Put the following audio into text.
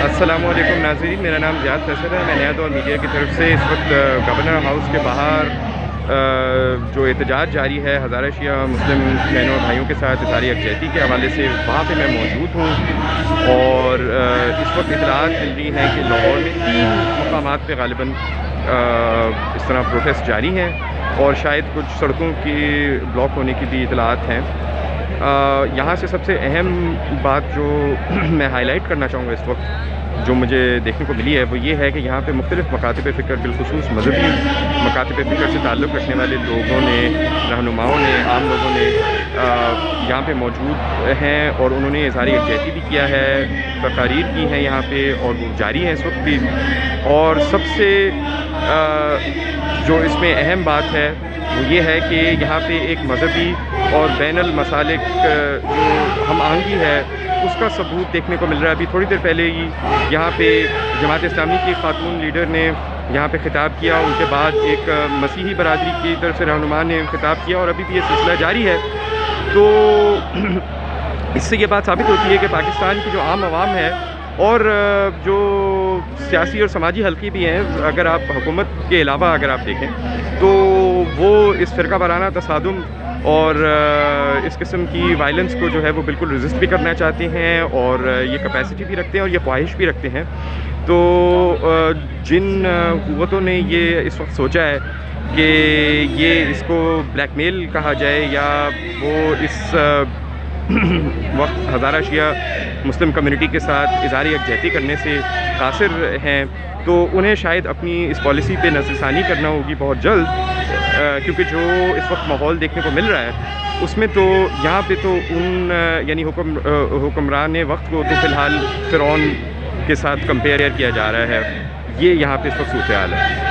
السلام علیکم ناظرین، میرا نام زیاد فیصل ہے۔ میں نیا دور میڈیا کی طرف سے اس وقت گورنر ہاؤس کے باہر جو احتجاج جاری ہے ہزارہ شیعہ مسلم بہنوں اور بھائیوں کے ساتھ اظہار یکجہتی کے حوالے سے، وہاں پہ میں موجود ہوں اور اس وقت اطلاعات مل رہی ہیں کہ لاہور میں 3 مقامات پہ غالباً اس طرح پروٹیسٹ جاری ہیں اور شاید کچھ سڑکوں کی بلاک ہونے کی بھی اطلاعات ہیں۔ یہاں سے سب سے اہم بات جو میں ہائی لائٹ کرنا چاہوں گا اس وقت جو مجھے دیکھنے کو ملی ہے وہ یہ ہے کہ یہاں پہ مختلف مکاتب فکر، بالخصوص مذہبی مکاتب فکر سے تعلق رکھنے والے لوگوں نے، رہنماؤں نے، عام لوگوں نے یہاں پہ موجود ہیں اور انہوں نے اظہار یکجہتی بھی کیا ہے، تقاریر کی ہیں یہاں پہ اور وہ جاری ہیں اس وقت بھی۔ اور سب سے جو اس میں اہم بات ہے وہ یہ ہے کہ یہاں پہ ایک مذہبی اور بین المسالک جو ہم آہنگی ہے اس کا ثبوت دیکھنے کو مل رہا ہے۔ ابھی تھوڑی دیر پہلے ہی یہاں پہ جماعت اسلامی کی خاتون لیڈر نے یہاں پہ خطاب کیا، ان کے بعد ایک مسیحی برادری کی طرف سے رہنما نے خطاب کیا اور ابھی بھی یہ سلسلہ جاری ہے۔ تو اس سے یہ بات ثابت ہوتی ہے کہ پاکستان کی جو عام عوام ہے اور جو سیاسی اور سماجی حلقے بھی ہیں، اگر آپ حکومت کے علاوہ اگر آپ دیکھیں تو وہ اس فرقہ وارانہ تصادم اور اس قسم کی وائلنس کو جو ہے وہ بالکل ریزسٹ بھی کرنا چاہتے ہیں اور یہ کیپیسٹی بھی رکھتے ہیں اور یہ خواہش بھی رکھتے ہیں۔ تو جن قوتوں نے یہ اس وقت سوچا ہے کہ یہ اس کو بلیک میل کہا جائے یا وہ اس وقت ہزارہ شیعہ مسلم کمیونٹی کے ساتھ اظہار یکجہتی کرنے سے قاصر ہیں، تو انہیں شاید اپنی اس پالیسی پہ نظر ثانی کرنا ہوگی بہت جلد، کیونکہ جو اس وقت ماحول دیکھنے کو مل رہا ہے اس میں تو یہاں پہ تو ان یعنی حکمران وقت کو تو فی الحال فرعون کے ساتھ کمپیئر کیا جا رہا ہے۔ یہ یہاں پہ اس وقت صورتحال ہے۔